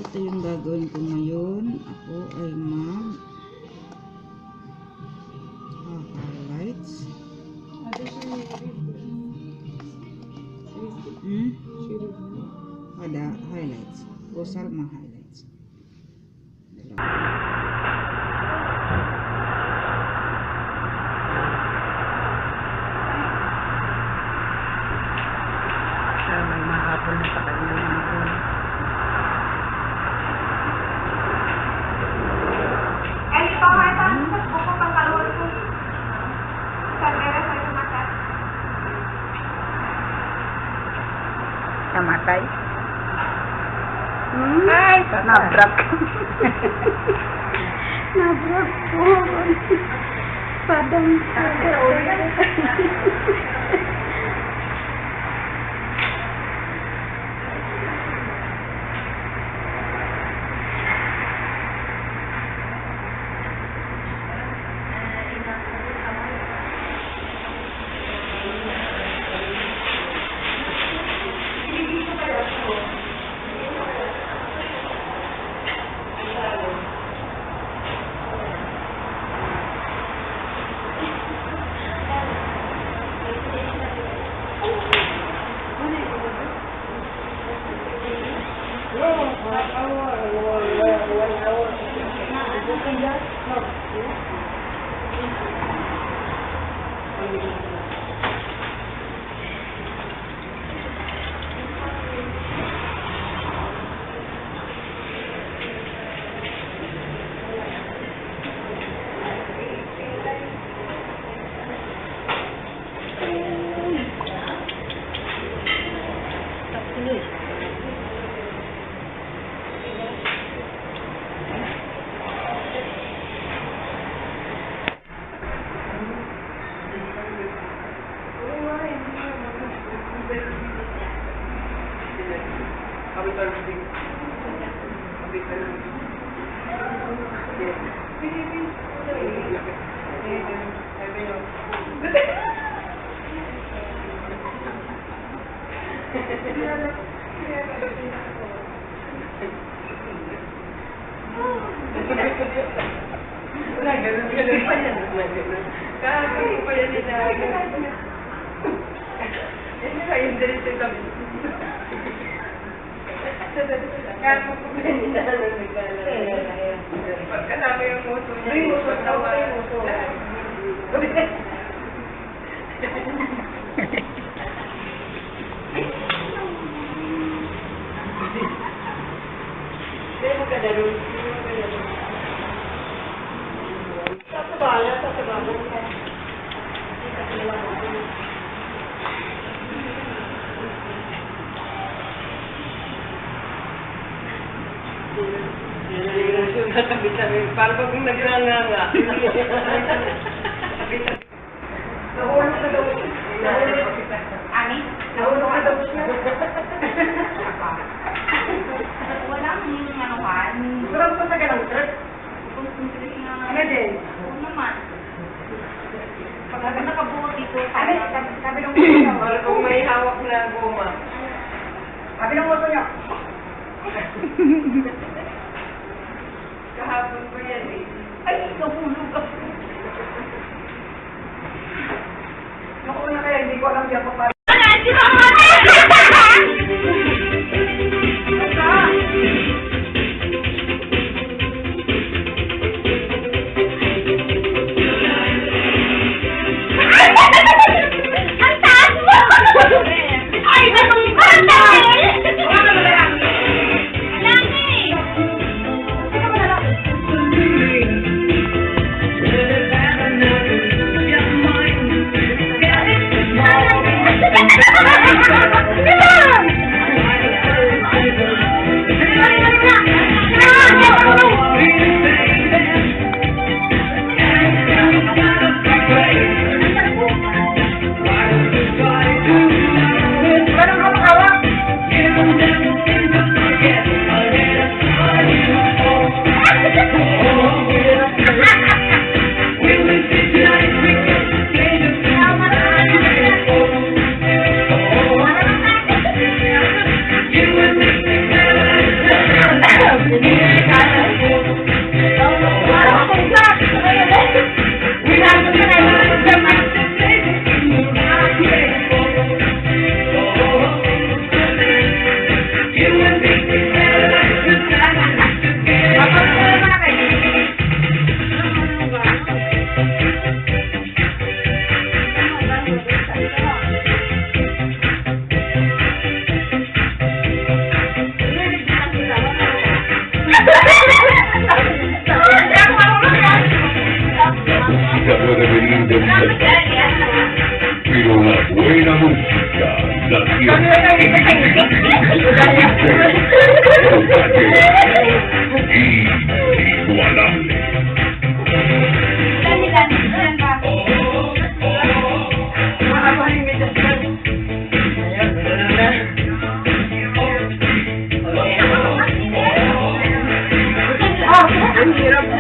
ito yung gagawin ko ngayon. Ako ay highlights. Ada highlights. Gosal mga highlights. May mahapon na sa kanya. Namatay. Ay, nabrak. Nabrak po. Padang. Ganun pa yan. Kakaroon pa yan nila. Yan nga yung diretso kami. Kakaroon pa yan nila. Pagkasama yung muso niya. Yung muso. Tawa yung muso. Hindi mo ka darun. Parang pag nagranganga. Nahulog na daw. Ani? Nahulog na daw siya. Walang manukan. Sarap pa sa ganang trip. Ano din? Oo naman. Pag nakabuo dito, Ano? Sabi ng muso niya. Parang kung may hawak na goma. Sabi ng muso niya. Kahapon ko yan eh. ay, nahulog ako. Naku na kaya, hindi ko alam yan pa paano. Ang taas mo! Ay, anong bata? Malaki! deberían de respetar. Pero la buena música la tiene inigualable. Ang hirap po.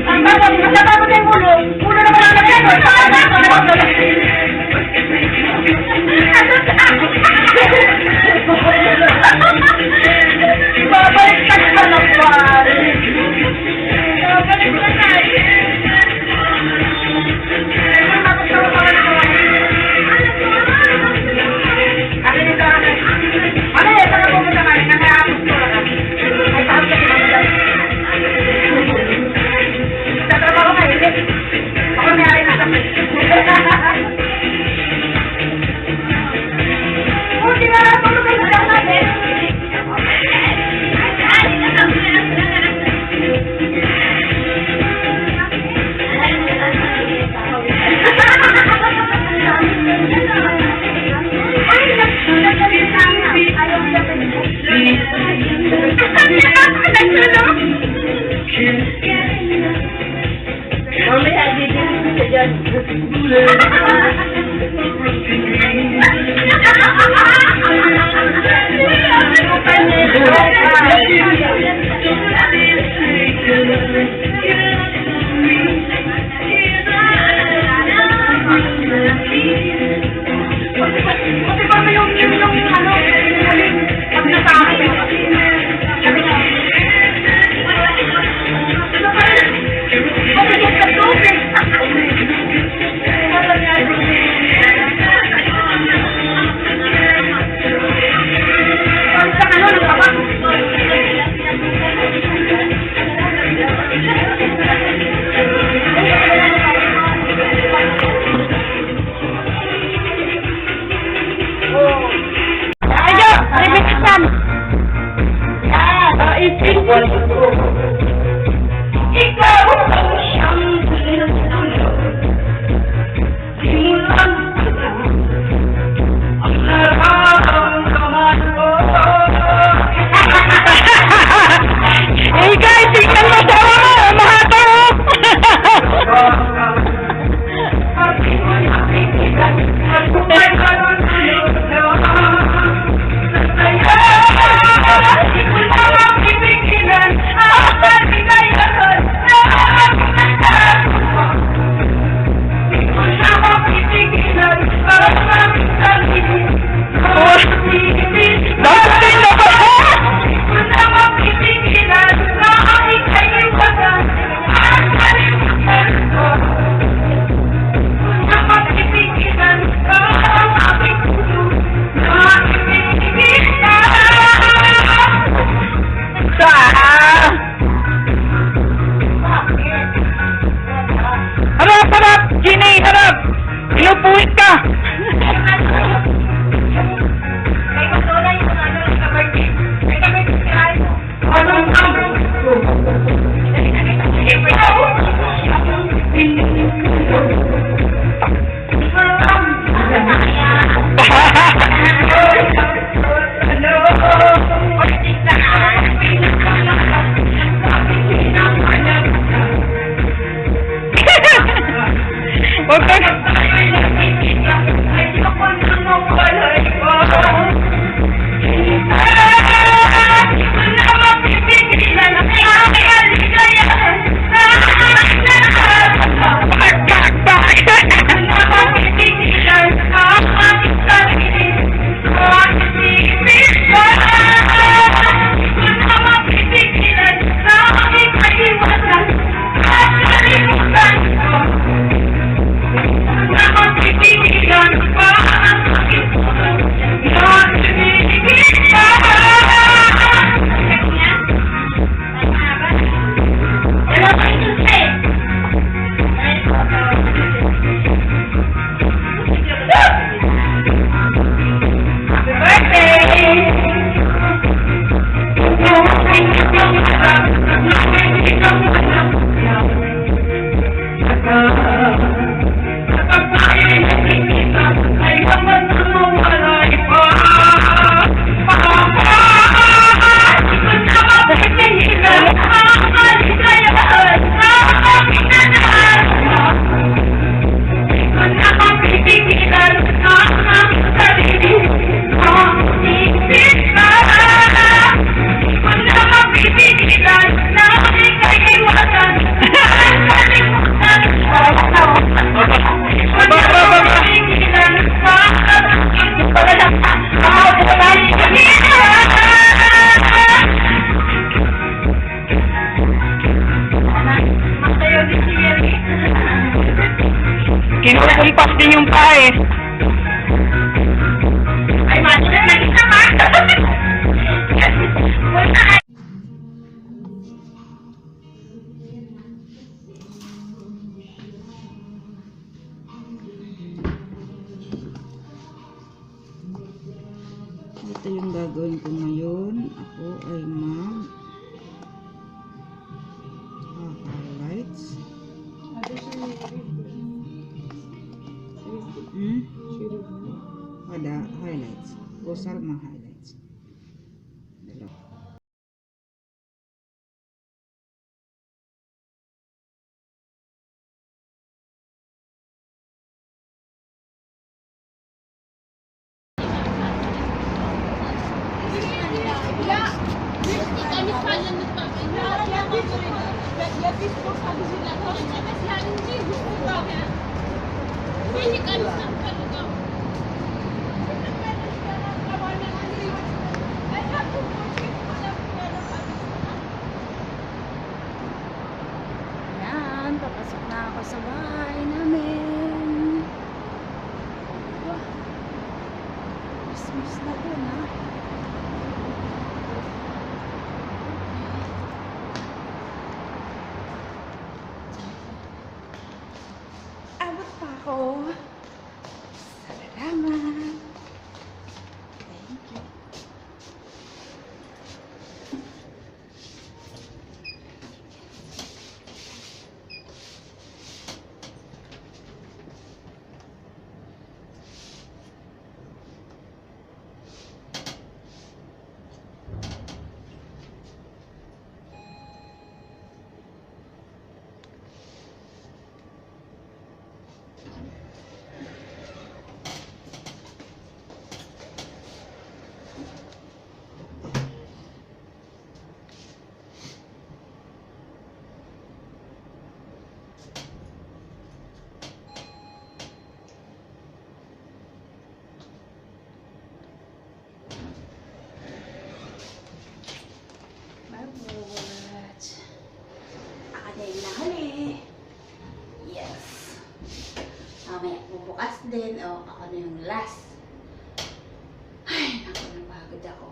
Ang tapos, matatapos na yung ulo. Ulo naman ang lagyan. Babaliktad ka na, pare. Babaliktad na tayo. eh. Ay, matuloy na isa ma. Punta ka. Ito yung gagawin ko ngayon. Ako ay highlights. Ada highlights. Gosal mga highlights. Yan, papasok na ako sa bahay namin. Wah, Christmas na po na. Abot pa ako. Salamat. Thank you. Babot. Ako na yung nahuli. Yes. Mamaya bubukas din. O, ako na yung last. Ay, naku, napagod ako.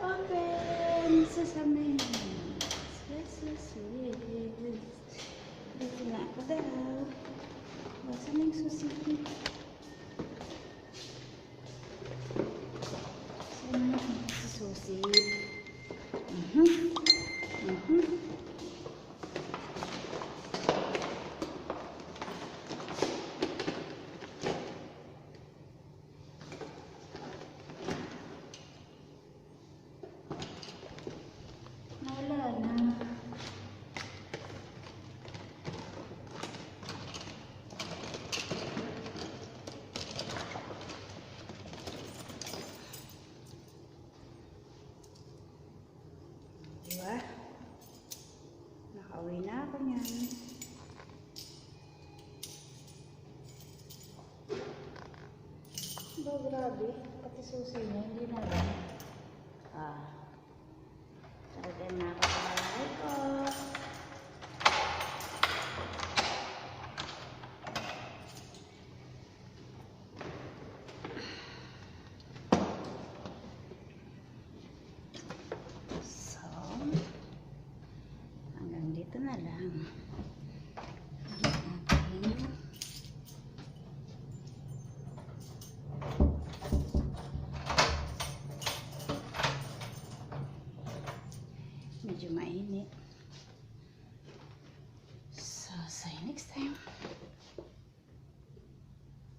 Open! Sesame. Yes, yes, yes. Dito na ako daw. Basta na yung susi. Susi. Wala na. Diba? Nakauwi na ako niyan. Ba, grabe. Pati susi niya, hindi na lang. Talagang na ako sa bahay ko. So, hanggang dito na lang. Medyo mainit.